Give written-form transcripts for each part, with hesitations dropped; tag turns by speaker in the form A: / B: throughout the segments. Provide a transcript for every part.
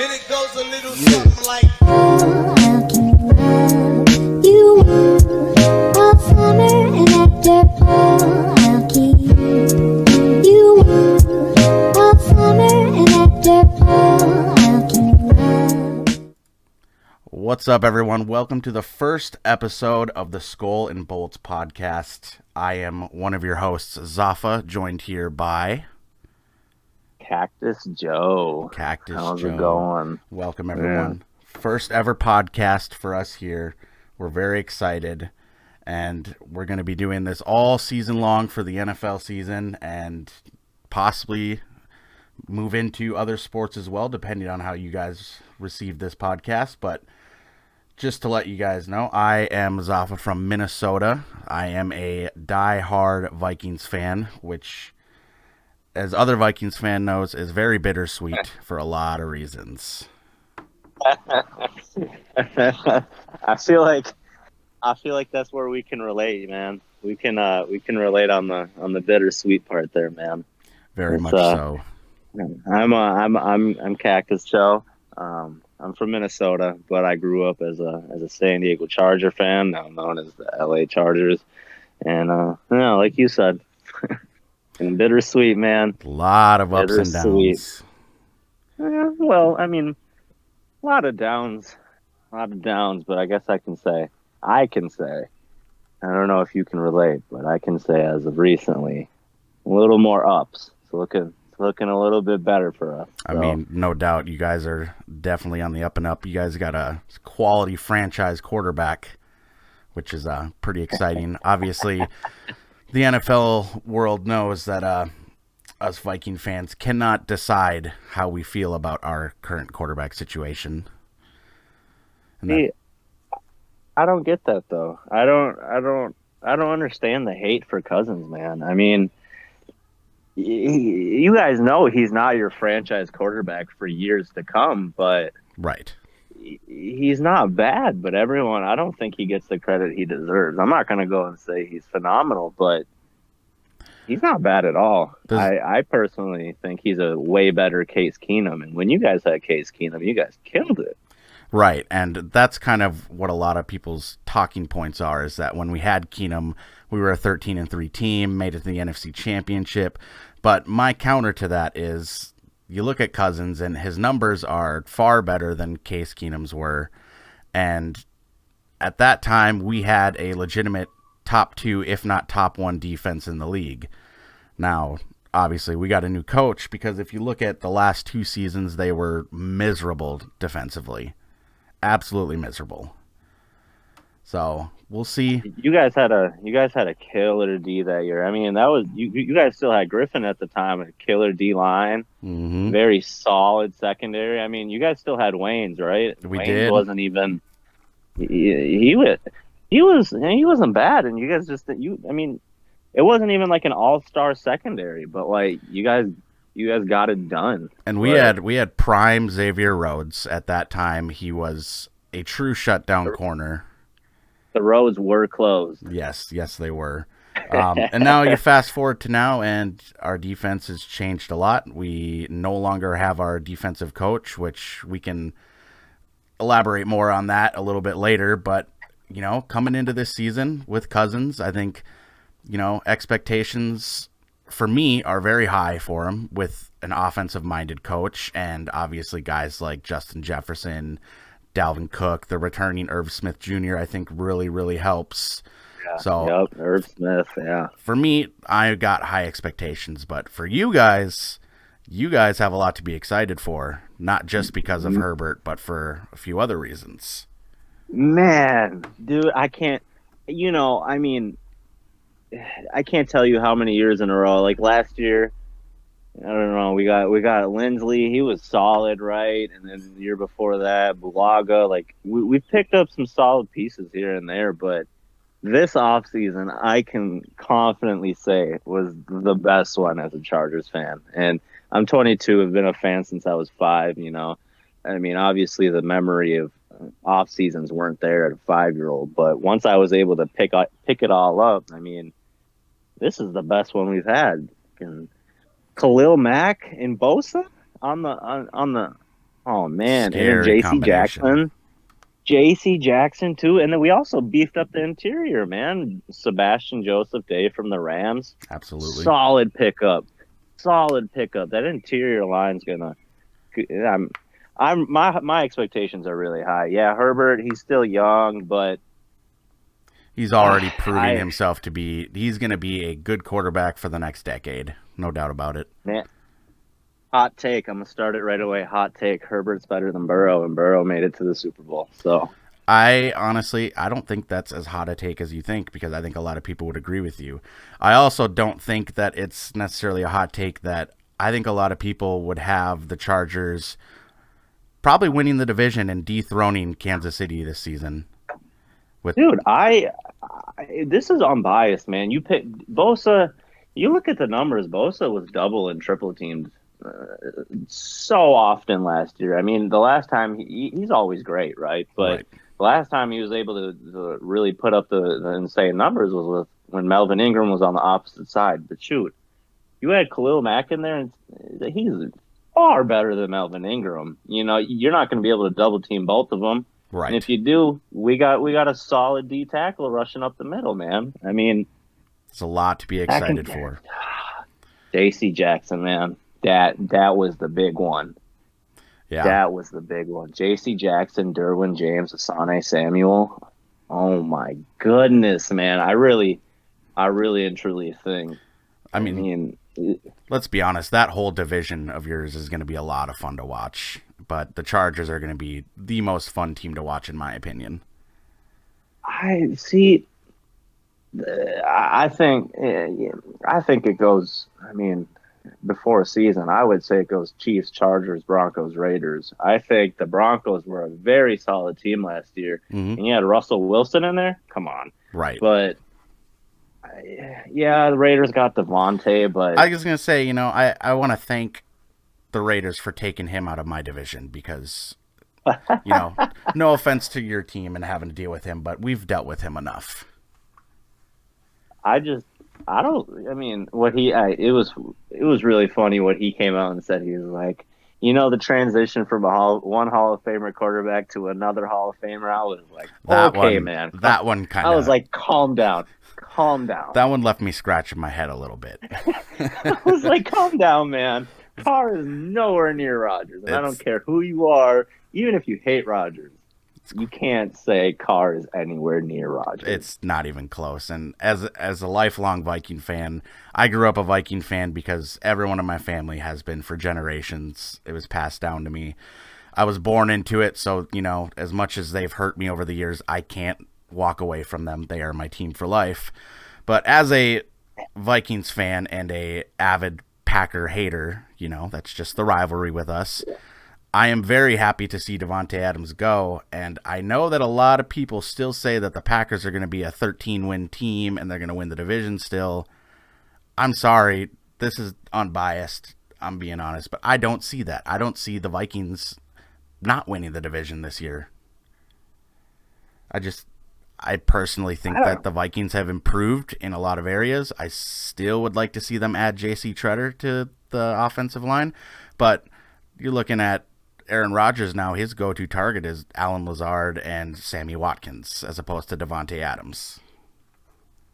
A: And it goes a little something like,
B: Oh, how can you all summer and after fall, I'll keep you all summer and after fall, I'll keep
C: What's up, everyone? Welcome to the first episode of the SkolNBolts podcast. I am one of your hosts, Zaffa, joined here by
D: Cactus Joe.
C: Cactus
D: How's
C: Joe.
D: it going?
C: Welcome, everyone. First ever podcast for us here. We're very excited, and we're going to be doing this all season long for the NFL season and possibly move into other sports as well, depending on how you guys receive this podcast. But just to let you guys know, I am Zaffa from Minnesota. I am a die-hard Vikings fan, which, as other Vikings fan knows, is very bittersweet for a lot of reasons.
D: I feel like that's where we can relate, man. We can relate on the bittersweet part there, man.
C: Very much so.
D: I'm Cactus Joe. I'm from Minnesota, but I grew up as a San Diego Charger fan, now known as the LA Chargers. And like you said, and bittersweet, man.
C: A lot of ups and downs.
D: Well, I mean, a lot of downs, but I guess I can say, I don't know if you can relate, but I can say as of recently, a little more ups. It's looking a little bit better for us.
C: I mean, no doubt you guys are definitely on the up and up. You guys got a quality franchise quarterback, which is pretty exciting. Obviously, the NFL world knows that us Viking fans cannot decide how we feel about our current quarterback situation.
D: See, I don't get that though. I don't understand the hate for Cousins, man. I mean, you guys know he's not your franchise quarterback for years to come, but
C: right,
D: he's not bad. But I don't think he gets the credit he deserves. I'm not going to go and say he's phenomenal, but he's not bad at all. I personally think he's a way better Case Keenum. And when you guys had Case Keenum, you guys killed it.
C: Right, and that's kind of what a lot of people's talking points are, is that when we had Keenum, we were a 13-3 team, made it to the NFC Championship. But my counter to that is, you look at Cousins, and his numbers are far better than Case Keenum's were. And at that time, we had a legitimate top 2, if not top 1 defense in the league. Now, obviously, we got a new coach, because if you look at the last 2 seasons, they were miserable defensively. Absolutely miserable. So we'll see.
D: You guys had a killer D that year. I mean, that was you guys still had Griffin at the time, a killer D line, very solid secondary. I mean, you guys still had Waynes, right?
C: We
D: Waynes
C: did.
D: Wasn't even he wasn't bad, and you guys just I mean, it wasn't even like an all-star secondary, but like you guys got it done.
C: And we had prime Xavier Rhodes at that time. He was a true shutdown corner.
D: The roads were closed.
C: Yes, they were. And now you fast forward to now, and our defense has changed a lot. We no longer have our defensive coach, which we can elaborate more on that a little bit later. But, coming into this season with Cousins, I think, expectations for me are very high for him with an offensive-minded coach, and obviously guys like Justin Jefferson, Dalvin Cook, the returning Irv Smith Jr. I think really, really helps.
D: Yeah,
C: so,
D: Irv Smith, yeah.
C: For me, I got high expectations, but for you guys have a lot to be excited for, not just because of Herbert, but for a few other reasons.
D: Man, dude, I can't, I mean, I can't tell you how many years in a row. Like last year, I don't know. We got Lindsley. He was solid, right? And then the year before that, Bulaga. Like we picked up some solid pieces here and there, but this offseason, I can confidently say was the best one as a Chargers fan. And I'm 22. I've been a fan since I was 5. I mean, obviously the memory of off seasons weren't there at a 5-year-old, but once I was able to pick it all up, I mean, this is the best one we've had. And Khalil Mack and Bosa on Oh man, and then
C: Scary combination.
D: J.C. Jackson too, and then we also beefed up the interior, man. Sebastian Joseph Day from the Rams,
C: Absolutely.
D: solid pickup, solid pickup. That interior line's gonna. My expectations are really high. Yeah, Herbert, he's still young, but
C: He's already proving
D: I
C: himself to be. He's going to be a good quarterback for the next decade, no doubt about it.
D: man, hot take. I'm gonna start it right away. Hot take: Herbert's better than Burrow, and Burrow made it to the Super Bowl. So
C: I honestly, I don't think that's as hot a take as you think because I think a lot of people would agree with you. I also don't think that it's necessarily a hot take that I think a lot of people would have the Chargers probably winning the division and dethroning Kansas City this season. With
D: dude, this is unbiased, man. You pick Bosa. You look at the numbers. Bosa was double and triple teamed so often last year. I mean, the last time he's always great, right? But
C: right,
D: the last time he was able to really put up the insane numbers was with when Melvin Ingram was on the opposite side. But shoot, you had Khalil Mack in there, and he's far better than Melvin Ingram. You know, you're not going to be able to double team both of them. And
C: right.
D: if you do, we got a solid D tackle rushing up the middle, man. I mean,
C: It's a lot to be excited for.
D: J.C. Jackson, man, that was the big one.
C: Yeah,
D: That was the big one. J.C. Jackson, Derwin James, Asante Samuel. Oh my goodness, man! I really and truly think.
C: I mean, let's be honest. That whole division of yours is going to be a lot of fun to watch. But the Chargers are going to be the most fun team to watch, in my opinion.
D: I see. I think it goes. I mean, before a season, I would say it goes Chiefs, Chargers, Broncos, Raiders. I think the Broncos were a very solid team last year, and you had Russell Wilson in there. Come on,
C: Right.
D: but yeah, the Raiders got Devontae, but
C: I was going to say, I want to thank the Raiders for taking him out of my division because, no offense to your team and having to deal with him, but we've dealt with him enough.
D: I mean, it was really funny what he came out and said. He was like, the transition from one Hall of Famer quarterback to another Hall of Famer. I was like, man.
C: That one kind of.
D: I was like, calm down.
C: That one left me scratching my head a little bit.
D: I was like, calm down, man. Carr is nowhere near Rodgers. And I don't care who you are, even if you hate Rodgers. You can't say Carr is anywhere near Rodgers.
C: It's not even close. And as a lifelong Viking fan, I grew up a Viking fan because everyone in my family has been for generations. It was passed down to me. I was born into it, so, as much as they've hurt me over the years, I can't walk away from them. They are my team for life. But as a Vikings fan and a avid Packer hater, that's just the rivalry with us. I am very happy to see Davante Adams go, and I know that a lot of people still say that the Packers are going to be a 13-win team and they're going to win the division still. I'm sorry, this is unbiased, I'm being honest, but I don't see that. I don't see the Vikings not winning the division this year. I personally think that the Vikings have improved in a lot of areas. I still would like to see them add J.C. Treader to the offensive line, but you're looking at Aaron Rodgers now, his go-to target is Allen Lazard and Sammy Watkins as opposed to Davante Adams.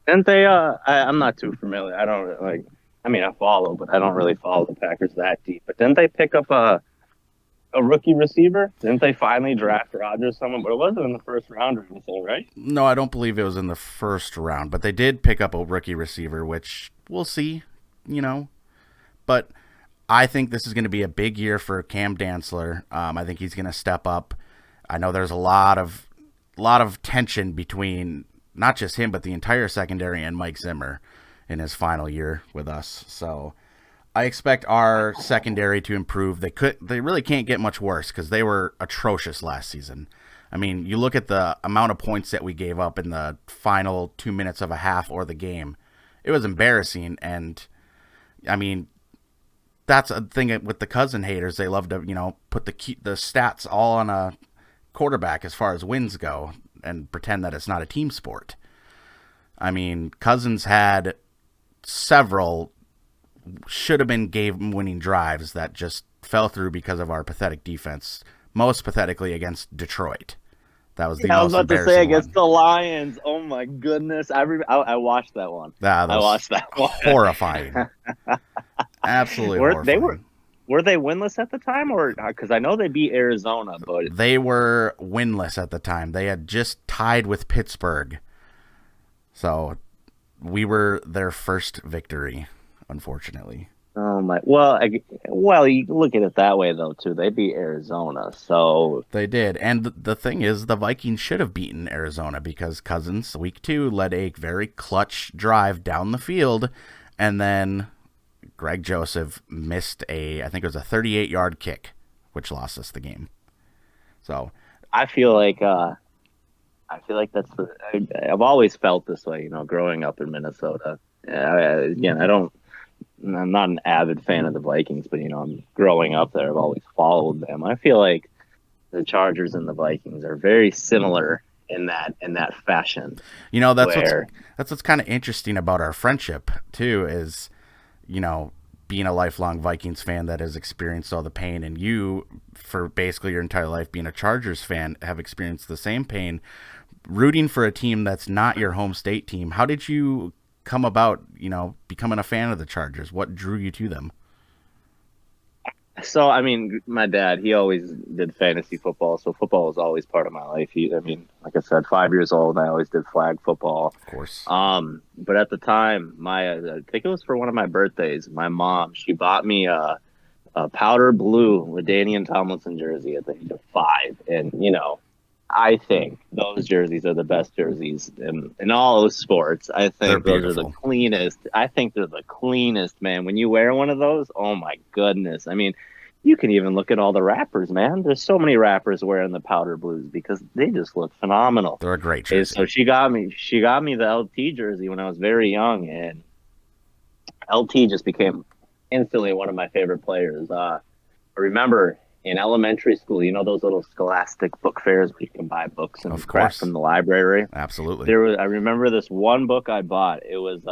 D: Didn't they? I'm not too familiar. I don't I follow, but I don't really follow the Packers that deep. But didn't they pick up a rookie receiver? Didn't they finally draft Rodgers someone? But it wasn't in the first round or anything, right?
C: No, I don't believe it was in the first round, but they did pick up a rookie receiver, which we'll see, But I think this is going to be a big year for Cam Dantzler. I think he's going to step up. I know there's a lot of tension between not just him, but the entire secondary and Mike Zimmer in his final year with us. So I expect our secondary to improve. They really can't get much worse because they were atrocious last season. I mean, you look at the amount of points that we gave up in the final 2 minutes of a half or the game. It was embarrassing, and I mean, that's a thing with the Cousin haters. They love to, put the stats all on a quarterback as far as wins go and pretend that it's not a team sport. I mean, Cousins had several should have been game-winning drives that just fell through because of our pathetic defense, most pathetically against Detroit. That was the
D: I was
C: most
D: about to say
C: embarrassing
D: against
C: one.
D: the Lions. Oh my goodness! I watched that one.
C: That
D: I
C: was
D: watched that one.
C: horrifying. Absolutely horrifying.
D: Were they winless at the time, or because I know they beat Arizona, but
C: They were winless at the time. They had just tied with Pittsburgh. So we were their first victory, unfortunately.
D: oh my. Well, you look at it that way though too. They beat Arizona, so
C: They did. And the thing is, the Vikings should have beaten Arizona because Cousins, week 2, led a very clutch drive down the field. And then Greg Joseph missed I think it was a 38-yard kick, which lost us the game. So
D: I feel like that's I've always felt this way. Growing up in Minnesota. Again, I'm not an avid fan of the Vikings, but I'm growing up there. I've always followed them. I feel like the Chargers and the Vikings are very similar in that fashion.
C: that's what's kind of interesting about our friendship too is, being a lifelong Vikings fan that has experienced all the pain, and you, for basically your entire life being a Chargers fan, have experienced the same pain, rooting for a team that's not your home state team. How did you come about, becoming a fan of the Chargers? What drew you to them?
D: So, I mean, my dad, he always did fantasy football, so football was always part of my life. Like I said, 5 years old, I always did flag football.
C: Of course.
D: But at the time, I think it was for one of my birthdays, my mom, she bought me a powder blue LaDainian Tomlinson jersey at the age of 5. And, I think those jerseys are the best jerseys in all of sports. I think those are the cleanest. I think they're the cleanest, man. When you wear one of those, oh my goodness. I mean, you can even look at all the rappers, man. There's so many rappers wearing the powder blues because they just look phenomenal.
C: They're a great jersey.
D: So she got me the LT jersey when I was very young, and LT just became instantly one of my favorite players. I remember in elementary school, those little scholastic book fairs where you can buy books and craft from the library.
C: Absolutely.
D: I remember this one book I bought. It was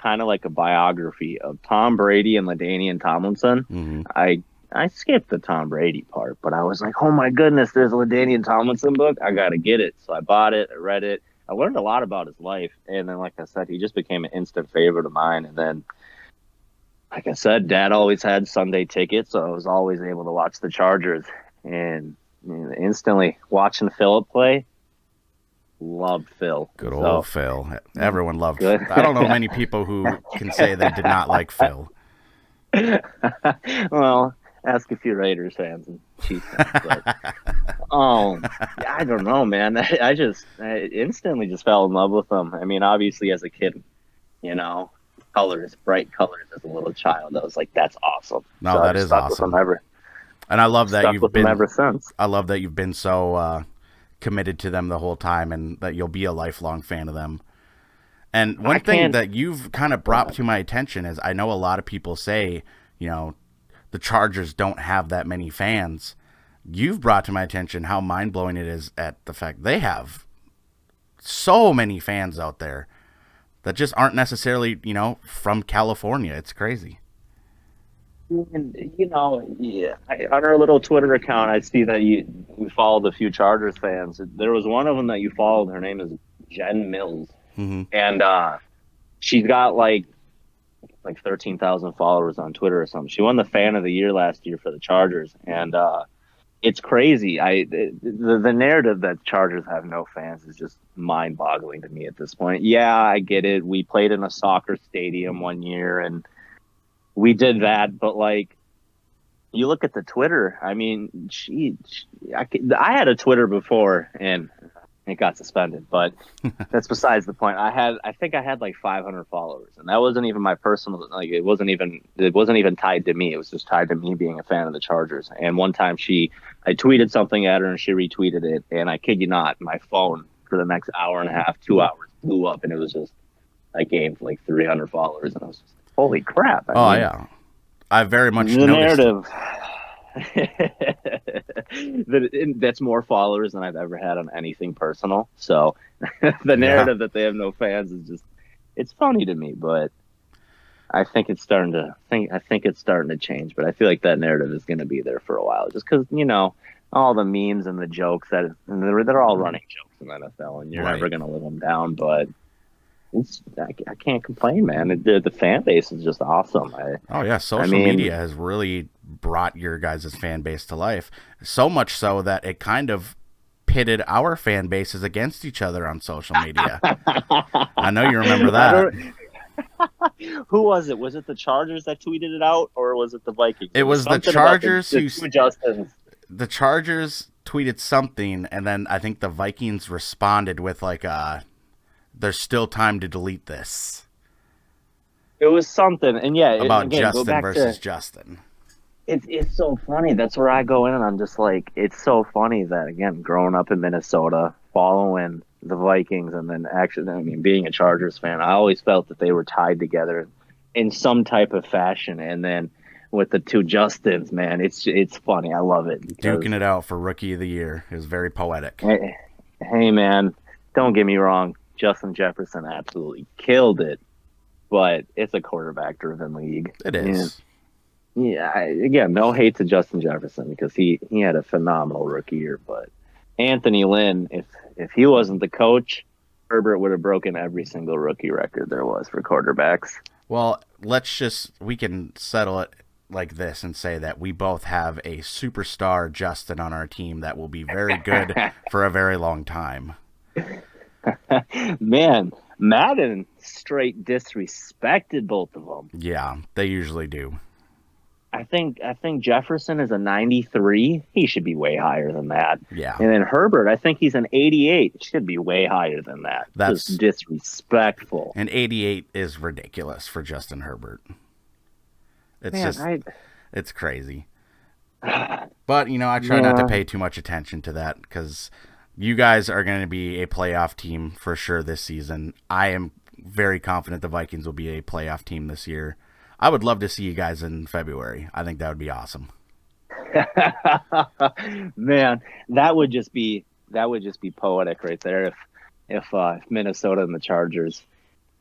D: kind of like a biography of Tom Brady and LaDainian Tomlinson.
C: Mm-hmm.
D: I skipped the Tom Brady part, but I was like, oh my goodness, there's a LaDainian Tomlinson book. I got to get it. So I bought it. I read it. I learned a lot about his life. And then, like I said, he just became an instant favorite of mine. And then, like I said, Dad always had Sunday tickets, so I was always able to watch the Chargers. And instantly watching Phillip play, loved Phil.
C: Good old Phil. Everyone loved Phil. I don't know many people who can say they did not like Phil.
D: Well, ask a few Raiders fans and Chiefs fans. But, I don't know, man. I instantly just fell in love with them. I mean, obviously as a kid, bright colors as a little child. I was like, that's awesome.
C: No, so that is awesome. And I love that you've been ever since. I love that you've been so committed to them the whole time, and that you'll be a lifelong fan of them. And one thing that you've kind of brought to my attention is I know a lot of people say, the Chargers don't have that many fans. You've brought to my attention how mind-blowing it is at the fact they have so many fans out there that just aren't necessarily, from California. It's crazy.
D: And, on our little Twitter account, I see that we followed a few Chargers fans. There was one of them that you followed. Her name is Jen Mills.
C: Mm-hmm.
D: And she's got like 13,000 followers on Twitter or something. She won the Fan of the Year last year for the Chargers. And it's crazy. The narrative that Chargers have no fans is just mind-boggling to me at this point. Yeah, I get it. We played in a soccer stadium one year, and we did that. But you look at the Twitter. I mean, I had a Twitter before, and it got suspended. But that's besides the point. I think I had like 500 followers, and that wasn't even my personal. It wasn't even tied to me. It was just tied to me being a fan of the Chargers. And one time I tweeted something at her, and she retweeted it. And I kid you not, my phone for the next hour and a half, 2 hours blew up, and it was just I gained like 300 followers, and I was just holy crap. I mean,
C: yeah, I very much
D: the
C: noticed
D: narrative. That's more followers than I've ever had on anything personal. So the narrative that they have no fans is just, it's funny to me. But I think it's starting to change, but I feel like that narrative is going to be there for a while, just because all the memes and the jokes and they're all running jokes in the NFL, and you're
C: Right.
D: never going to live them down. But I can't complain, man. The fan base is just awesome.
C: Oh yeah, social media has really brought your guys' fan base to life. So much so that it kind of pitted our fan bases against each other on social media. I know you remember that.
D: Who was it? Was it the Chargers that tweeted it out, or was it the Vikings?
C: It was the
D: something
C: Chargers
D: about the two Justins.
C: The Chargers tweeted something, and then I think the Vikings responded with like there's still time to delete this.
D: It was something, and
C: About
D: again,
C: Justin
D: go back
C: versus
D: to,
C: Justin.
D: It's so funny. That's where I go in, and I'm just like, it's so funny that, again, growing up in Minnesota, following the Vikings, and then actually, being a Chargers fan, I always felt that they were tied together in some type of fashion. And then with the two Justins, man, it's funny. I love it.
C: Duking it out for Rookie of the Year. It was very poetic.
D: Hey, man, don't get me wrong. Justin Jefferson absolutely killed it, but it's a quarterback-driven league.
C: It is.
D: Yeah, again, no hate to Justin Jefferson because he had a phenomenal rookie year, but Anthony Lynn, if he wasn't the coach, Herbert would have broken every single rookie record there was for quarterbacks.
C: Well, we can settle it like this and say that we both have a superstar Justin on our team that will be very good for a very long time.
D: Man, Madden straight disrespected both of them.
C: Yeah, they usually do.
D: I think Jefferson is a 93. He should be way higher than that.
C: Yeah.
D: And then Herbert, I think he's an 88. Should be way higher than that.
C: That's
D: just disrespectful.
C: And 88 is ridiculous for Justin Herbert. It's it's crazy. But, I try not to pay too much attention to that because you guys are going to be a playoff team for sure this season. I am very confident the Vikings will be a playoff team this year. I would love to see you guys in February. I think that would be awesome.
D: Man, that would just be poetic right there if Minnesota and the Chargers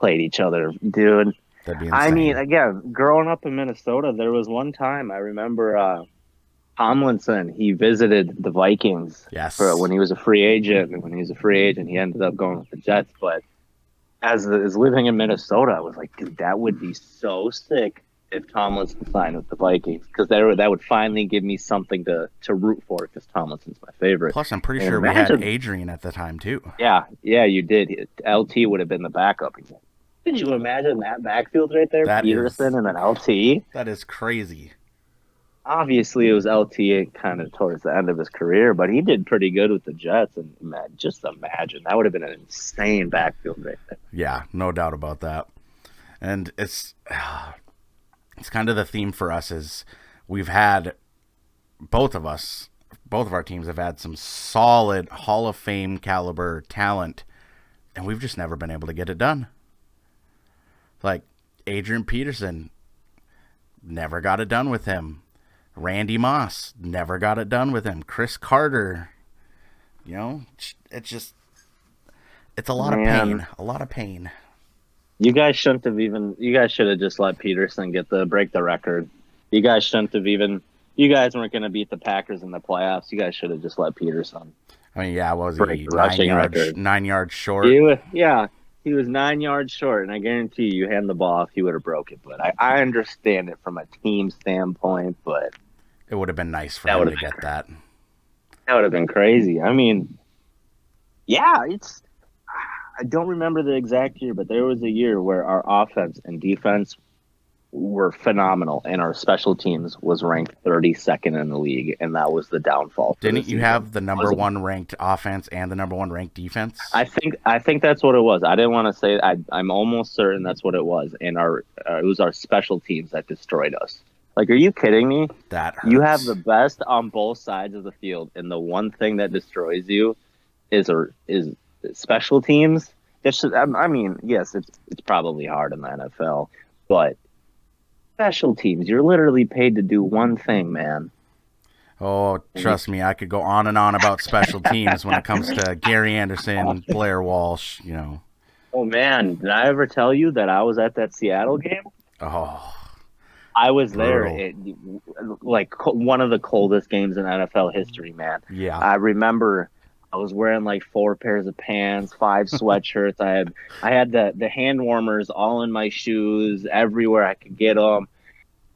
D: played each other, dude.
C: That'd be insane.
D: Again, growing up in Minnesota, there was one time I remember Tomlinson, he visited the Vikings when he was a free agent, and when he was a free agent, he ended up going with the Jets. But as living in Minnesota, I was like, dude, that would be so sick if Tomlinson signed with the Vikings, because that would finally give me something to root for, because Tomlinson's my favorite.
C: Plus, I'm pretty sure we had Adrian at the time too.
D: Yeah, you did. LT would have been the backup again. Did you imagine that backfield right there? Peterson and an LT?
C: That is crazy.
D: Obviously, it was LT kind of towards the end of his career, but he did pretty good with the Jets. And man, just imagine. That would have been an insane backfield right there.
C: Yeah, no doubt about that. And it's kind of the theme for us is we've had both of our teams have had some solid Hall of Fame caliber talent, and we've just never been able to get it done. Like Adrian Peterson, never got it done with him. Randy Moss, never got it done with him. Chris Carter, it's a lot of pain. A lot of pain.
D: You guys should have just let Peterson break the record. You guys shouldn't have you guys weren't going to beat the Packers in the playoffs. You guys should have just let Peterson.
C: What was he?
D: Rushing record.
C: 9 yards short?
D: He was 9 yards short, and I guarantee you hand the ball off, he would have broke it. But I understand it from a team standpoint, but
C: it would have been nice for him to get that.
D: That would have been crazy. I don't remember the exact year, but there was a year where our offense and defense were phenomenal, and our special teams was ranked 32nd in the league, and that was the downfall.
C: Didn't you have the number one ranked offense and the number one ranked defense?
D: I think that's what it was. I didn't want to say. I'm almost certain that's what it was, and it was our special teams that destroyed us. Like, are you kidding me?
C: That hurts.
D: You have the best on both sides of the field, and the one thing that destroys you is special teams. Yes, it's probably hard in the NFL, but special teams, you're literally paid to do one thing, man.
C: Oh, trust me, I could go on and on about special teams when it comes to Gary Anderson, Blair Walsh,
D: Oh, man, did I ever tell you that I was at that Seattle game?
C: Oh,
D: I was there.
C: brutal.
D: One of the coldest games in NFL history, man.
C: Yeah.
D: I remember I was wearing like 4 pairs of pants, 5 sweatshirts. I had the hand warmers all in my shoes everywhere I could get them.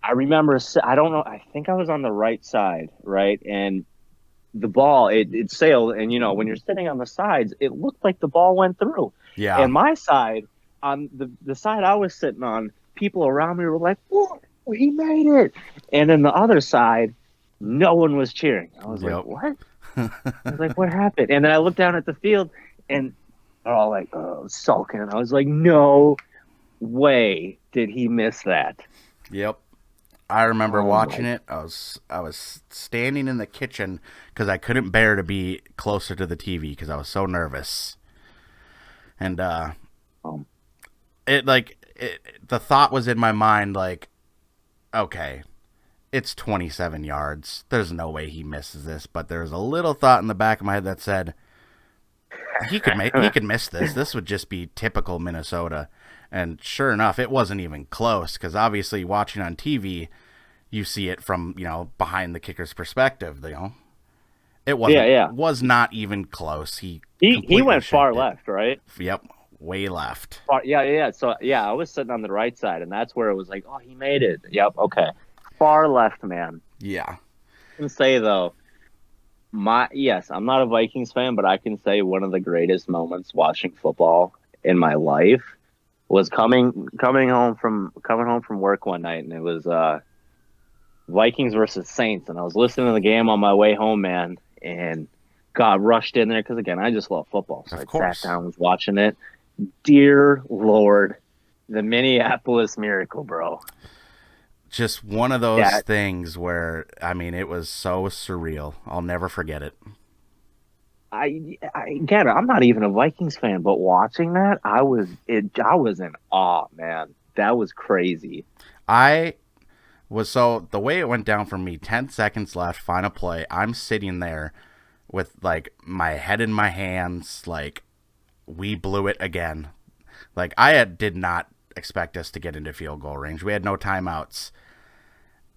D: I remember I don't know. I think I was on the right side, right, and the ball it sailed, and when you're sitting on the sides, it looked like the ball went through.
C: Yeah.
D: And my side, on the side I was sitting on, people around me were like, "Whoa, he made it!" And then the other side, no one was cheering. I was like,
C: Yep.
D: "What?" I was like, "What happened?" And then I looked down at the field, and they're all like, "Oh, sulking." And I was like, "No way did he miss that."
C: Yep. I remember
D: Oh
C: watching
D: my!
C: it. I was standing in the kitchen because I couldn't bear to be closer to the TV because I was so nervous. And
D: Um,
C: the thought was in my mind like, okay, it's 27 yards. There's no way he misses this. But there's a little thought in the back of my head that said he could miss this. This would just be typical Minnesota. And sure enough, it wasn't even close because obviously watching on TV, you see it from behind the kicker's perspective. It
D: yeah, yeah.
C: was not even close. He
D: He
C: completely
D: went far
C: shanked it.
D: left, right?
C: Yep, way left.
D: Yeah, yeah, yeah. So yeah, I was sitting on the right side, and that's where it was like, oh, he made it. Yep, okay. Far left, man.
C: Yeah,
D: I can say though, yes, I'm not a Vikings fan, but I can say one of the greatest moments watching football in my life was coming home from work one night, and it was Vikings versus Saints, and I was listening to the game on my way home, man, and got rushed in there because again, I just love football, so
C: of
D: I
C: course.
D: sat down, was watching it. Dear Lord, the Minneapolis Miracle, bro.
C: Just one of those
D: Yeah,
C: things where it was so surreal. I'll never forget it.
D: I get it. I'm not even a Vikings fan, but watching that, I was in awe, man. That was crazy.
C: I was so the way it went down for me. 10 seconds left, final play. I'm sitting there with like my head in my hands, like we blew it again. Like did not expect us to get into field goal range. We had no timeouts.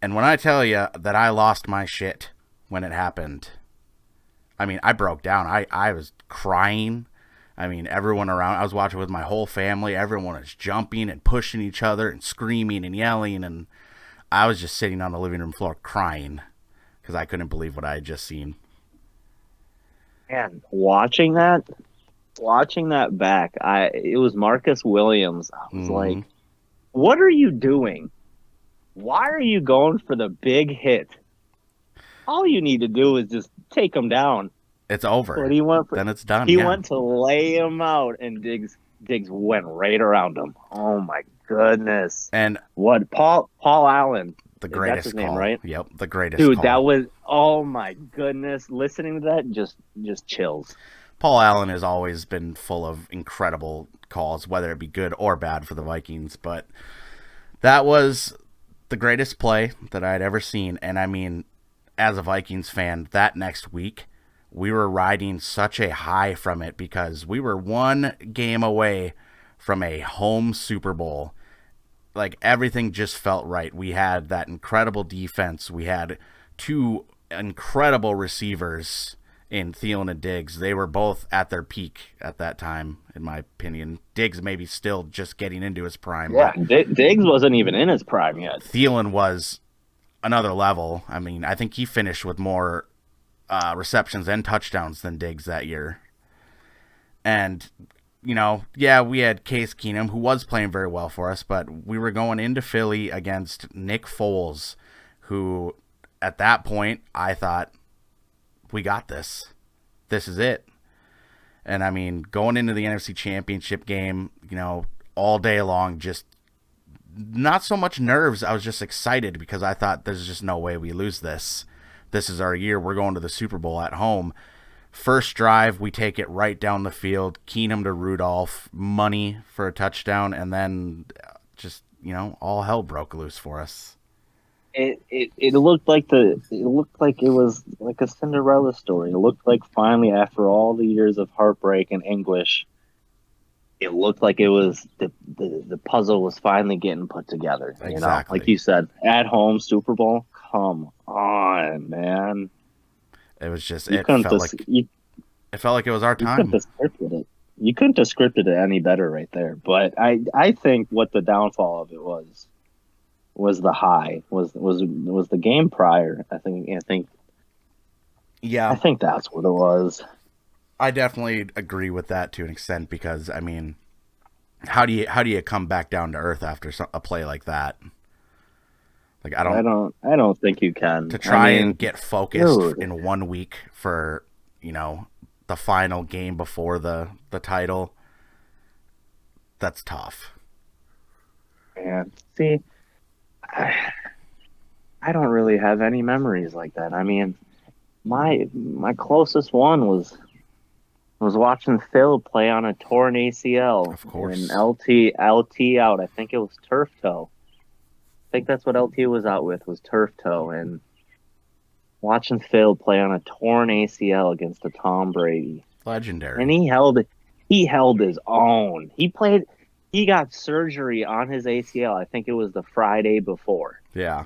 C: And when I tell you that I lost my shit when it happened, I broke down. I was crying. Everyone around, I was watching with my whole family. Everyone was jumping and pushing each other and screaming and yelling. And I was just sitting on the living room floor crying because I couldn't believe what I had just seen.
D: Man, watching that back, it was Marcus Williams. I was
C: Mm-hmm.
D: like, what are you doing? Why are you going for the big hit? All you need to do is just take him down.
C: It's over.
D: But
C: Then it's done.
D: he
C: Yeah.
D: went to lay him out, and Diggs went right around him. Oh my goodness!
C: And
D: What Paul Allen?
C: the
D: That's
C: greatest
D: his name,
C: call.
D: right?
C: Yep, the greatest
D: Dude,
C: call.
D: that was, oh my goodness! Listening to that, just chills.
C: Paul Allen has always been full of incredible calls, whether it be good or bad for the Vikings. But that was the greatest play that I had ever seen. And as a Vikings fan, that next week, we were riding such a high from it because we were one game away from a home Super Bowl. Like everything just felt right. We had that incredible defense. We had two incredible receivers in Thielen and Diggs. They were both at their peak at that time, in my opinion. Diggs maybe still just getting into his prime.
D: Yeah,
C: But
D: Diggs wasn't even in his prime yet.
C: Thielen was another level. I think he finished with more receptions and touchdowns than Diggs that year. And, yeah, we had Case Keenum, who was playing very well for us, but we were going into Philly against Nick Foles, who at that point I thought, we got this. This is it. And going into the NFC Championship game, all day long, just not so much nerves. I was just excited because I thought there's just no way we lose this. This is our year. We're going to the Super Bowl at home. First drive, we take it right down the field. Keenum to Rudolph, money for a touchdown, and then just all hell broke loose for us.
D: It looked like it was like a Cinderella story. It looked like finally, after all the years of heartbreak and anguish, it looked like it was the puzzle was finally getting put together. You know,
C: Exactly.
D: like you said, at home Super Bowl. Come on, man.
C: It was just
D: You
C: it
D: couldn't
C: felt
D: just
C: like
D: you,
C: it felt like it was our
D: you couldn't
C: time.
D: have scripted it. You couldn't have scripted it any better right there. But I think what the downfall of it was the high was the game prior.
C: Yeah,
D: I think that's what it was.
C: I definitely agree with that to an extent because I mean, how do you come back down to earth after a play like that? Like
D: I don't think you can.
C: to try
D: I mean,
C: and get focused
D: dude,
C: in 1 week for the final game before the title. That's tough.
D: man. See, I don't really have any memories like that. I mean, my closest one was watching Phil play on a torn ACL
C: Of
D: and
C: course.
D: LT out. I think it was turf toe. I think that's what LT was out with was turf toe. And watching Phil play on a torn ACL against a Tom Brady, and
C: Legendary.
D: he held his own. He got surgery on his ACL. I think it was the Friday before,
C: Yeah.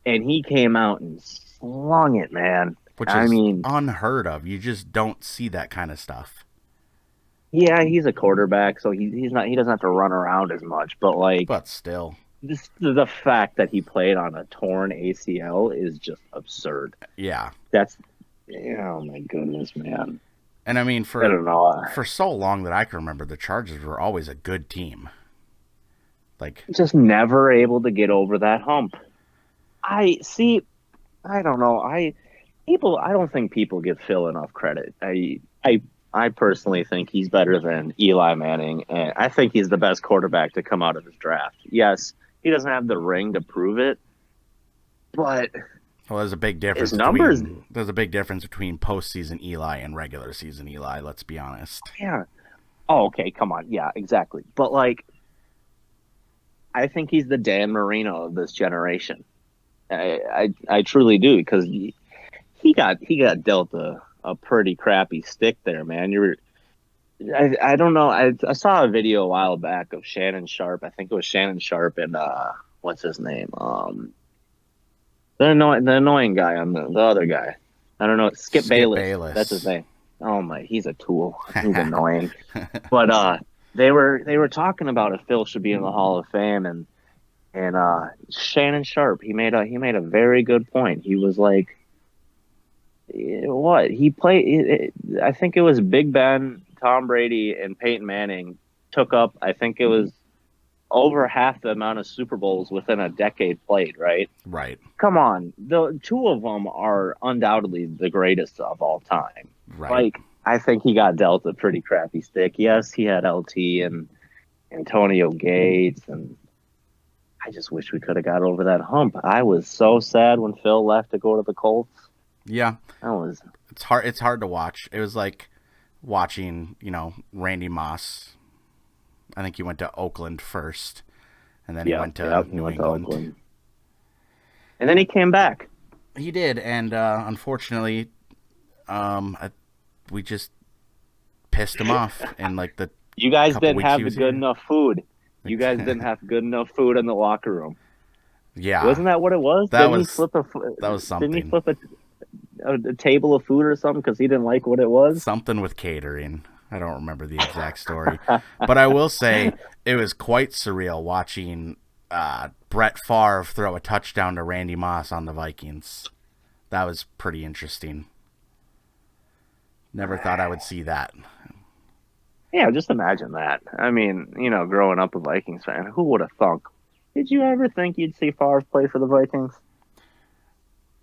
D: and he came out and slung it, man.
C: Which
D: I
C: is
D: mean,
C: unheard of. You just don't see that kind of stuff.
D: yeah, he's a quarterback, so he doesn't have to run around as much. But like
C: But still.
D: the fact that he played on a torn ACL is just absurd.
C: Yeah.
D: That's oh my goodness, man.
C: And I mean
D: I don't know.
C: for so long that I can remember the Chargers were always a good team. Like
D: Just never able to get over that hump. I see. I don't know. I don't think people give Phil enough credit. I personally think he's better than Eli Manning, and I think he's the best quarterback to come out of this draft. Yes, he doesn't have the ring to prove it, but
C: well, there's a big difference
D: his numbers,
C: between postseason Eli and regular season Eli, let's be honest.
D: yeah. Oh, okay, come on, yeah, exactly. But like, I think he's the Dan Marino of this generation. I truly do because he got dealt a pretty crappy stick there, man. I don't know. I saw a video a while back of Shannon Sharp. I think it was Shannon Sharp and what's his name? The annoying guy on the other guy. I don't know. Skip Bayless. That's his name. Oh my, he's a tool. He's annoying. But they were talking about if Phil should be in the Hall of Fame and Shannon Sharp, he made a very good point. He was like, what he played? I think it was Big Ben, Tom Brady, and Peyton Manning took up. I think it was over half the amount of Super Bowls within a decade played. Right?
C: Right.
D: Come on, the two of them are undoubtedly the greatest of all time.
C: Right.
D: Like I think he got dealt a pretty crappy stick. Yes, he had LT and Antonio Gates and. I just wish we could have got over that hump. I was so sad when Phil left to go to the Colts.
C: Yeah.
D: That was
C: It's hard to watch. It was like watching, Randy Moss. I think he went to Oakland first, and then he went to
D: he
C: New
D: went to
C: England.
D: Oakland. And then he came back.
C: He did, and unfortunately, we just pissed him off. And like the
D: You guys
C: couple
D: didn't
C: weeks
D: have
C: he
D: the
C: was
D: good
C: here.
D: enough food. You guys didn't have good enough food in the locker room.
C: Yeah,
D: Wasn't that what it was?
C: That
D: Didn't
C: was-
D: he flip
C: that was
D: Didn't he
C: something.
D: flip a table of food or something because he didn't like what it was?
C: something with catering. I don't remember the exact story, but I will say it was quite surreal watching Brett Favre throw a touchdown to Randy Moss on the Vikings. That was pretty interesting. Never thought I would see that.
D: Yeah, just imagine that. I mean, growing up a Vikings fan, who would have thunk? Did you ever think you'd see Favre play for the Vikings?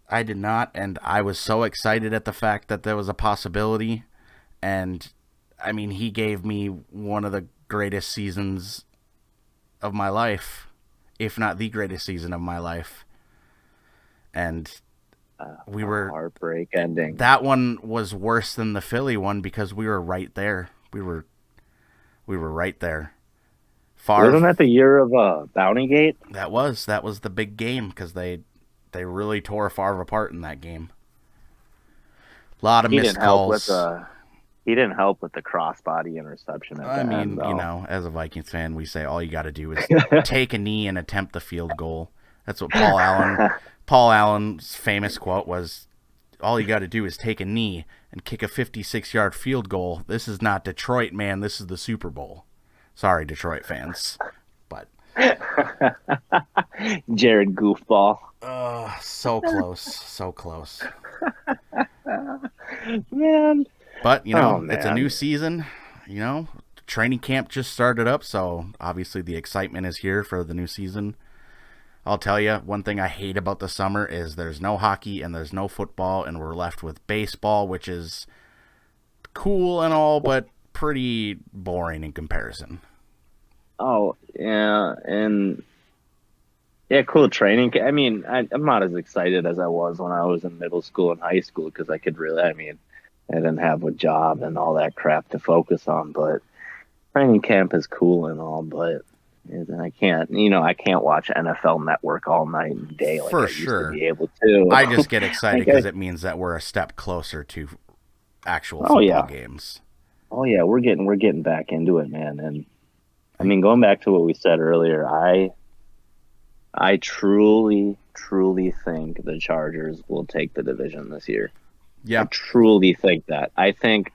C: I did not, and I was so excited at the fact that there was a possibility. And I mean, he gave me one of the greatest seasons of my life, if not the greatest season of my life. And we were
D: Heartbreak ending.
C: that one was worse than the Philly one because we were right there. We were right there.
D: Wasn't that the year of Bountygate?
C: That was the big game because they really tore Favre apart in that game. A lot of
D: He
C: missed
D: didn't help
C: calls.
D: He didn't help with the crossbody interception at
C: I
D: the
C: mean,
D: end, though.
C: as a Vikings fan, we say all you got to do is take a knee and attempt the field goal. That's what Paul Allen's famous quote was, all you got to do is take a knee and kick a 56-yard field goal. This is not Detroit, man. This is the Super Bowl. Sorry, Detroit fans. But
D: Jared Goofball.
C: so close. So close.
D: Man.
C: But,
D: Oh,
C: it's a
D: man.
C: new season. Training camp just started up, so obviously the excitement is here for the new season. I'll tell you, one thing I hate about the summer is there's no hockey and there's no football, and we're left with baseball, which is cool and all, but pretty boring in comparison.
D: Oh, yeah, and yeah, cool training. I mean, I'm not as excited as I was when I was in middle school and high school because I didn't have a job and all that crap to focus on. But training camp is cool and all, but I can't watch NFL Network all night and day like
C: For
D: I used
C: sure.
D: to be able to.
C: I just get excited
D: Okay.
C: because it means that we're a step closer to actual
D: Oh,
C: football
D: yeah.
C: games.
D: Oh yeah, we're getting back into it, man. And I mean, going back to what we said earlier, I truly, truly think the Chargers will take the division this year. I
C: Yeah,
D: truly think that. I think,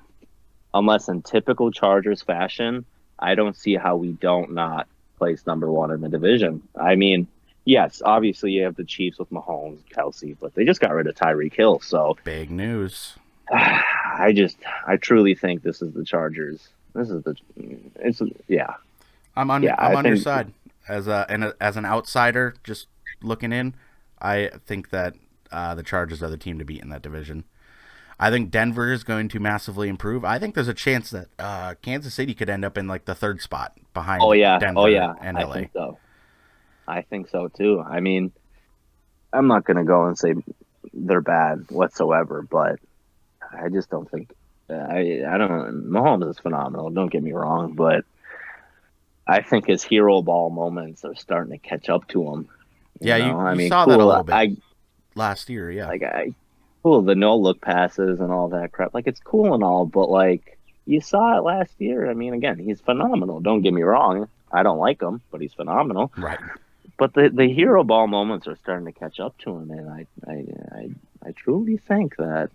D: unless in typical Chargers fashion, I don't see how we don't not place number one in the division. I mean, yes, obviously you have the Chiefs with Mahomes, Kelsey, but they just got rid of Tyreek Hill. So
C: big news.
D: I truly think this is the Chargers. Yeah.
C: I'm on
D: I
C: your
D: think-
C: side as an outsider, just looking in. I think that the Chargers are the team to beat in that division. I think Denver is going to massively improve. I think there's a chance that Kansas City could end up in like the third spot behind Denver and
D: I
C: LA.
D: think so. I think so too. I mean, I'm not going to go and say they're bad whatsoever, but I just don't think I don't. Mahomes is phenomenal. Don't get me wrong, but I think his hero ball moments are starting to catch up to him.
C: You saw that a little bit last year. Yeah,
D: Cool, the no look passes and all that crap. Like, it's cool and all, but like, you saw it last year. I mean, again, he's phenomenal. Don't get me wrong. I don't like him, but he's phenomenal.
C: right.
D: But the hero ball moments are starting to catch up to him, and I truly think that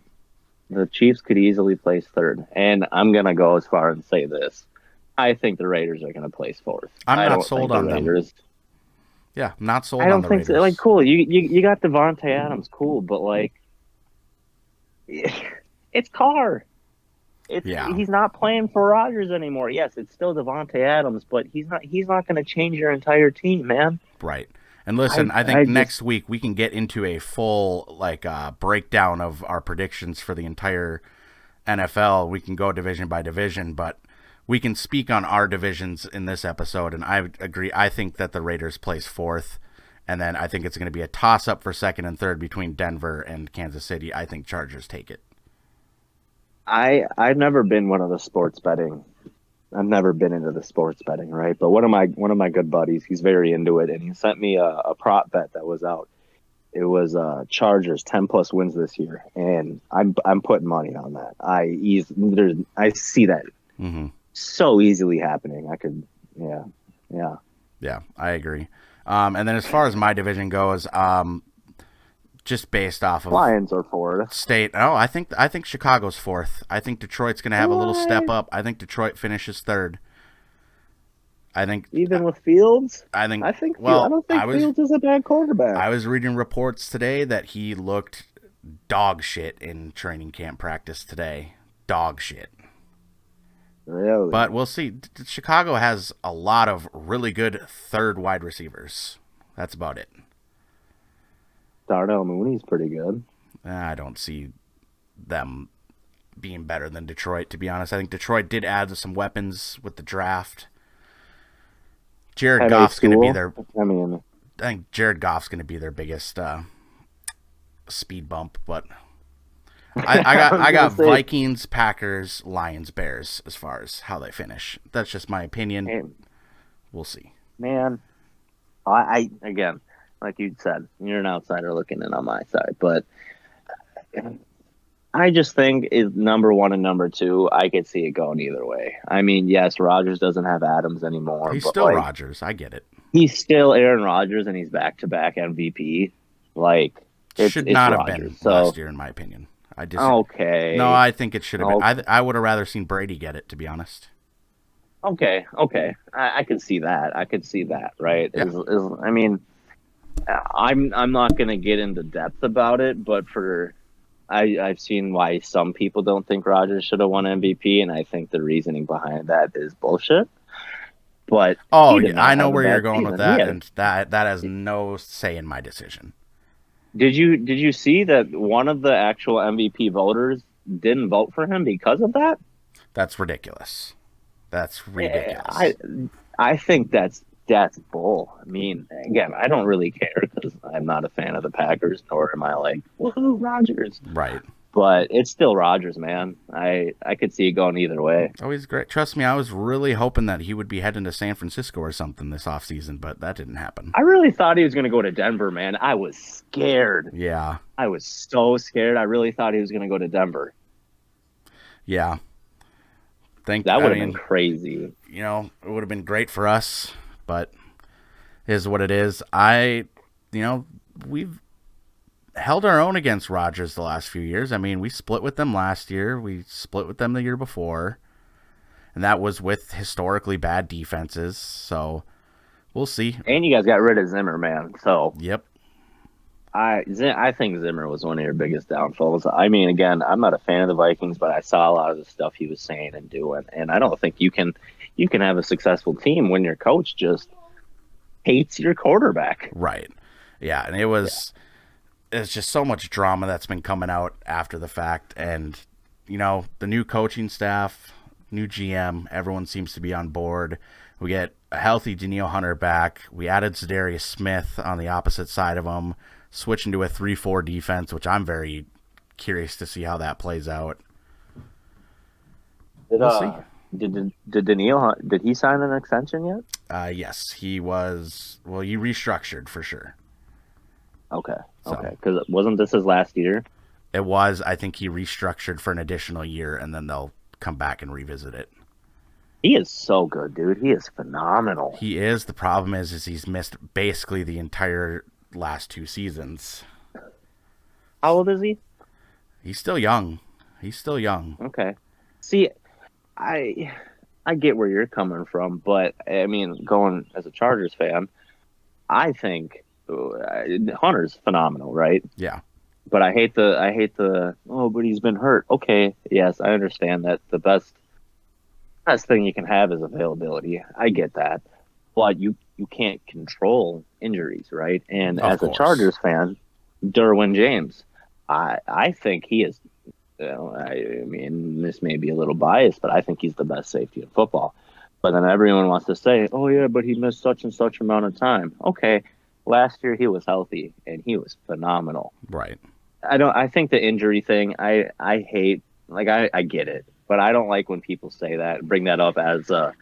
D: the Chiefs could easily place third. And I'm gonna go as far and say this: I think the Raiders are gonna place fourth.
C: I'm not sold on them.
D: Raiders.
C: Yeah, not sold
D: I
C: on
D: don't
C: the
D: think
C: Raiders.
D: so. Like, cool. You got Devontae Adams, cool, but like, it's Carr. He's not playing for Rodgers anymore. Yes, it's still Devontae Adams, but he's not going to change your entire team, man.
C: Right. And listen, I think next week we can get into a full breakdown of our predictions for the entire NFL. We can go division by division, but we can speak on our divisions in this episode, and I agree. I think that the Raiders place fourth, and then I think it's going to be a toss-up for second and third between Denver and Kansas City. I think Chargers take it.
D: I've never been one of the sports betting. I've never been into the sports betting, right? But one of my good buddies, he's very into it, and he sent me a prop bet that was out. It was Chargers 10+ wins this year, and I'm putting money on that. I see that so easily happening.
C: Yeah, I agree. And then as far as my division goes, just based off of
D: Lions are fourth.
C: State. Oh, I think Chicago's fourth. I think Detroit's going to have a little step up. I think Detroit finishes third. I think
D: Even with Fields,
C: I don't think
D: Fields is a bad quarterback.
C: I was reading reports today that he looked dog shit in training camp practice today. Dog shit.
D: Really?
C: But we'll see. Chicago has a lot of really good third wide receivers. That's about it.
D: Darnell Mooney's pretty good.
C: I don't see them being better than Detroit, to be honest. I think Detroit did add some weapons with the draft. Jared Goff's going to be their. I think Jared Goff's going to be their biggest speed bump, but I got Vikings, Packers, Lions, Bears as far as how they finish. That's just my opinion. We'll see.
D: Man, I again, like you said, you're an outsider looking in on my side, but I just think is number one and number two. I could see it going either way. I mean, yes, Rodgers doesn't have Adams anymore,
C: He's
D: but
C: still
D: like
C: Rodgers. I get it.
D: he's still Aaron Rodgers and he's back to back MVP. Like
C: Should
D: it's
C: not have
D: Rodgers.
C: been
D: So
C: last year, in my opinion. I just
D: okay,
C: No, I think it should have been.
D: okay,
C: I would have rather seen Brady get it, to be honest.
D: okay. I could see that. I could see that. Right?
C: Yeah.
D: I mean, I'm not gonna get into depth about it, but I've seen why some people don't think Rodgers should have won MVP, and I think the reasoning behind that is bullshit. But
C: Oh,
D: he did
C: yeah,
D: not
C: I know
D: have a
C: where you're
D: bad
C: going with
D: season. He
C: that,
D: had-
C: and that has no say in my decision.
D: Did you see that one of the actual MVP voters didn't vote for him because of that?
C: That's ridiculous. That's ridiculous.
D: I think that's bull. I mean, again, I don't really care because I'm not a fan of the Packers, nor am I like woohoo Rodgers.
C: Right.
D: But it's still Rodgers, man. I could see it going either way.
C: Oh, he's great. Trust me, I was really hoping that he would be heading to San Francisco or something this offseason, but that didn't happen.
D: I really thought he was going to go to Denver, man. I was scared.
C: Yeah.
D: I was so scared. I really thought he was going to go to Denver.
C: Yeah.
D: That would have been crazy.
C: You know, it would have been great for us, but it is what it is. We've held our own against Rodgers the last few years. I mean, we split with them last year. We split with them the year before. And that was with historically bad defenses. So we'll see.
D: And you guys got rid of Zimmer, man. So
C: Yep.
D: I think Zimmer was one of your biggest downfalls. I mean, again, I'm not a fan of the Vikings, but I saw a lot of the stuff he was saying and doing, and I don't think you can have a successful team when your coach just hates your quarterback.
C: Right. Yeah, and it's just so much drama that's been coming out after the fact, and the new coaching staff, new GM, everyone seems to be on board. We get a healthy Danielle Hunter back. We added Zadarius Smith on the opposite side of him, switching to a 3-4 defense, which I'm very curious to see how that plays out. We'll see.
D: Did Danielle, did he sign an extension yet?
C: Yes, he was. Well, he restructured for sure.
D: Okay.
C: So.
D: Okay. Because wasn't this his last year?
C: It was. I think he restructured for an additional year, and then they'll come back and revisit it.
D: He is so good, dude. He is phenomenal.
C: He is. The problem is he's missed basically the entire last 2 seasons.
D: How old is he?
C: He's still young.
D: Okay. See, I get where you're coming from, but I mean, going as a Chargers fan, I think Hunter's phenomenal, right?
C: Yeah.
D: But I hate the but he's been hurt. Okay, yes, I understand that the best thing you can have is availability. I get that. But you can't control injuries, right? And
C: Of
D: as
C: course.
D: a Chargers fan, Derwin James, I think he is I mean, this may be a little biased, but I think he's the best safety in football. But then everyone wants to say, oh, yeah, but he missed such and such amount of time. Okay, last year he was healthy, and he was phenomenal.
C: Right.
D: I think the injury thing, I hate, like, I get it, but I don't like when people say that, bring that up as a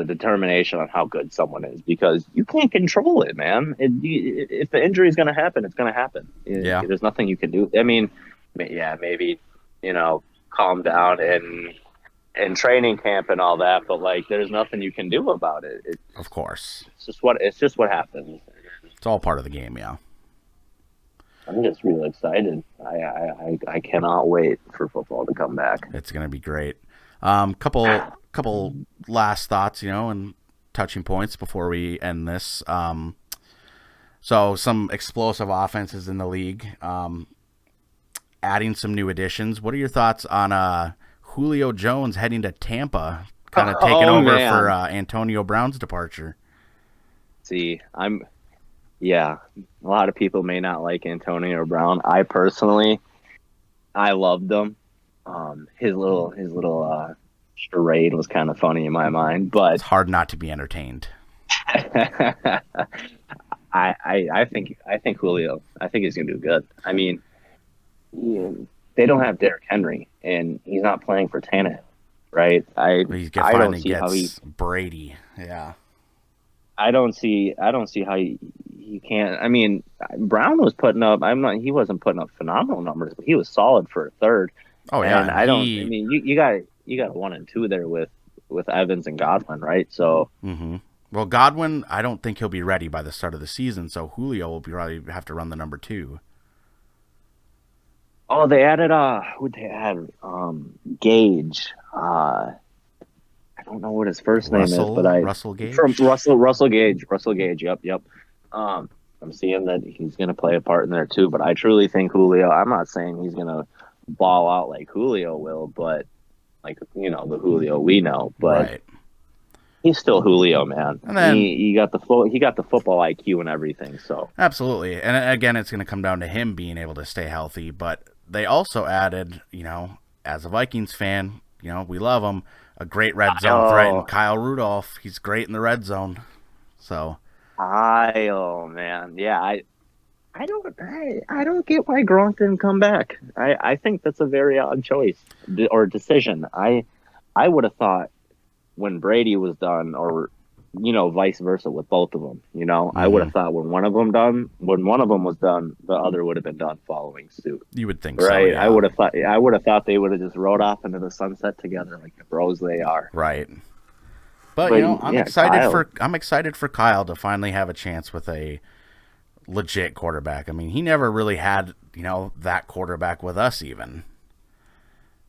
D: determination on how good someone is, because you can't control it, man. If the injury is going to happen, it's going to happen.
C: Yeah.
D: There's nothing you can do. I mean, yeah, maybe, calm down and training camp and all that, but like, there's nothing you can do about it.
C: Of course.
D: It's just what happens.
C: It's all part of the game, yeah.
D: I'm just really excited. I cannot wait for football to come back.
C: It's going to be great. Couple last thoughts, and touching points before we end this. So some explosive offenses in the league. Adding some new additions. What are your thoughts on Julio Jones heading to Tampa, kind of taking over for Antonio Brown's departure?
D: See, a lot of people may not like Antonio Brown. I personally, I loved him. His little charade was kind of funny in my mind, but
C: It's hard not to be entertained.
D: I think Julio. I think he's gonna do good. I mean, they don't have Derrick Henry, and he's not playing for Tannehill, right? I
C: Finally
D: don't see
C: gets
D: how he.
C: Brady. Yeah.
D: I don't see how you can't. I mean, Brown was putting up. He wasn't putting up phenomenal numbers, but he was solid for a third.
C: Oh yeah,
D: And
C: and
D: I don't. I mean, you got a 1 and 2 there with Evans and Godwin, right? So.
C: Mm-hmm. Well, Godwin, I don't think he'll be ready by the start of the season, so Julio will probably have to run the number 2.
D: Oh, they added who'd they add? Gage. I don't know what his first name is, but
C: Russell Gage.
D: From Russell Gage. Russell Gage. Yep. I'm seeing that he's going to play a part in there too. But I truly think Julio. I'm not saying he's going to ball out like Julio will, but like the Julio we know. But
C: right.
D: He's still Julio, man.
C: And then
D: he got the football IQ and everything. So
C: absolutely, and again, it's going to come down to him being able to stay healthy. But they also added, as a Vikings fan, we love him, a great red zone threat, and Kyle Rudolph. He's great in the red zone. So,
D: Kyle, man, yeah, I don't get why Gronk didn't come back. I think that's a very odd choice or decision. I would have thought when Brady was done, or vice versa with both of them.
C: Mm-hmm.
D: I would have thought when one of them was done, the other would have been done following suit.
C: You would think,
D: right?
C: So, yeah.
D: I would have thought they would have just rode off into the sunset together like the bros they are.
C: Right. But I'm excited for Kyle to finally have a chance with a legit quarterback. I mean, he never really had that quarterback with us even.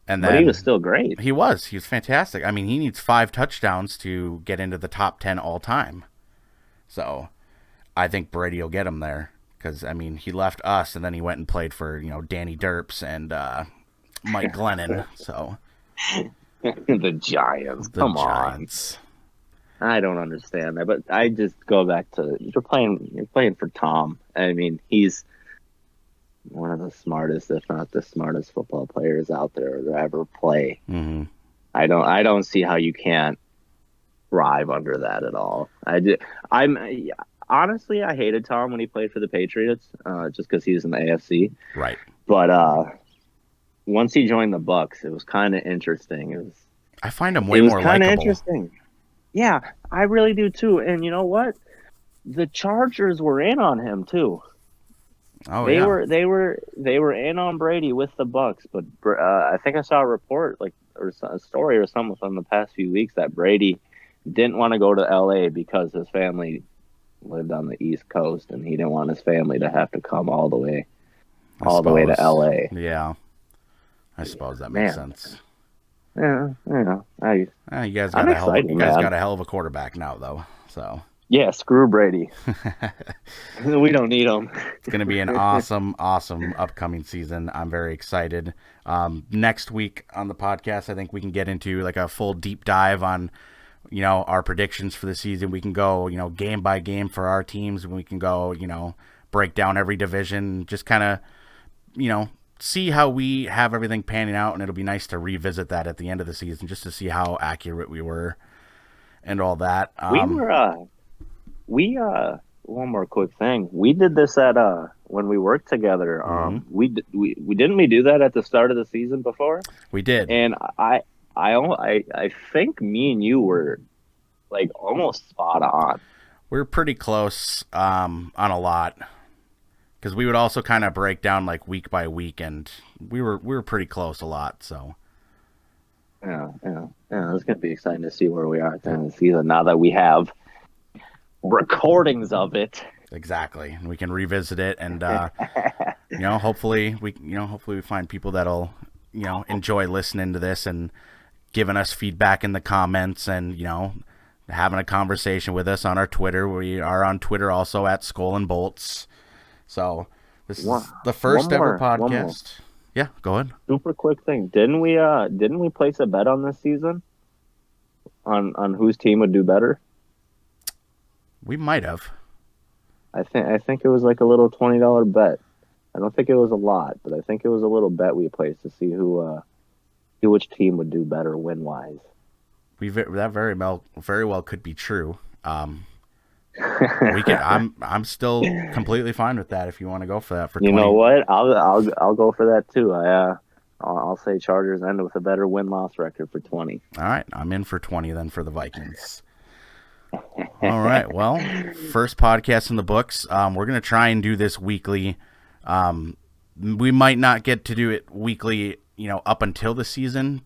C: And then,
D: but he was still great.
C: He was fantastic. I mean, he needs 5 touchdowns to get into the top 10 all time. So, I think Brady will get him there because he left us and then he went and played for Danny Derps and Mike Glennon. So,
D: the Giants. Come on. I don't understand that, but I just go back to you're playing for Tom. I mean, he's one of the smartest, if not the smartest, football players out there to ever play.
C: Mm-hmm.
D: I don't see how you can't thrive under that at all. Honestly, I hated Tom when he played for the Patriots, just because he was in the AFC.
C: Right.
D: But once he joined the Bucs, it was kind of interesting.
C: I find him way more likable. It was kind of interesting.
D: Yeah, I really do too. And you know what? The Chargers were in on him too.
C: Oh,
D: they were in on Brady with the Bucs, but I think I saw a report or a story or something from the past few weeks that Brady didn't want to go to LA because his family lived on the East Coast and he didn't want his family to have to come all the way to LA.
C: Yeah, I suppose that makes sense.
D: Yeah,
C: you guys got a hell of a quarterback now, though. So.
D: Yeah, screw Brady. We don't need him.
C: It's going to be an awesome upcoming season. I'm very excited. Next week on the podcast, I think we can get into a full deep dive on, our predictions for the season. We can go, game by game for our teams. And we can go, break down every division, just kind of, see how we have everything panning out. And it'll be nice to revisit that at the end of the season just to see how accurate we were and all that.
D: One more quick thing. We did this at when we worked together. We didn't we do that at the start of the season before?
C: We did.
D: And I think me and you were almost spot on.
C: We were pretty close on a lot because we would also kind of break down week by week, and we were pretty close a lot. So
D: yeah. It's gonna be exciting to see where we are at the end of the season now that we have recordings of it.
C: Exactly, and we can revisit it, and hopefully we find people that'll enjoy listening to this and giving us feedback in the comments, and having a conversation with us on our Twitter. We are on Twitter also at SkolNBolts. So this is the first ever podcast. Yeah, go ahead.
D: Super quick thing. Didn't we place a bet on this season on whose team would do better?
C: We might have.
D: I think it was a little $20 bet. I don't think it was a lot, but I think it was a little bet we placed to see which team would do better win wise.
C: That very well could be true. We can. I'm still completely fine with that. If you want to go for that for 20.
D: You know what? I'll go for that too. I'll say Chargers end with a better win-loss record for 20.
C: All right, I'm in for 20 then for the Vikings. All right. Well, first podcast in the books. We're going to try and do this weekly. We might not get to do it weekly, up until the season,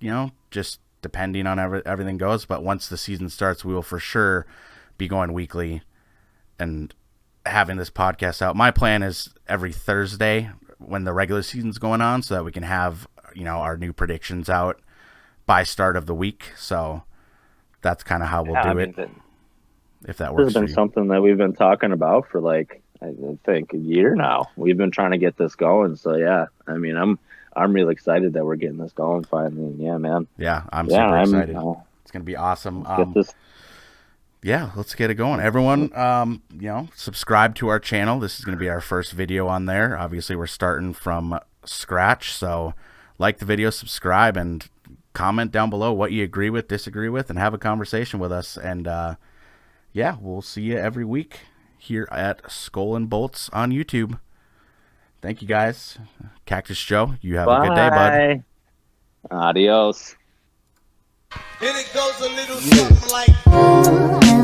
C: just depending on everything goes. But once the season starts, we will for sure be going weekly and having this podcast out. My plan is every Thursday when the regular season's going on so that we can have, our new predictions out by start of the week. So that's kind of how we'll do it. If that works.
D: This has been something that we've been talking about for I think a year now. We've been trying to get this going. So yeah, I mean, I'm really excited that we're getting this going finally. Yeah, man.
C: Yeah, I'm super excited. It's gonna be awesome.
D: Get this.
C: Yeah, let's get it going. Everyone, subscribe to our channel. This is gonna be our first video on there. Obviously, we're starting from scratch, so like the video, subscribe, and comment down below what you agree with, disagree with, and have a conversation with us. And yeah, we'll see you every week here at SkolNBolts on YouTube. Thank you, guys. Cactus Joe, you have a good day, bud.
D: Adios.
A: And it goes a little something like.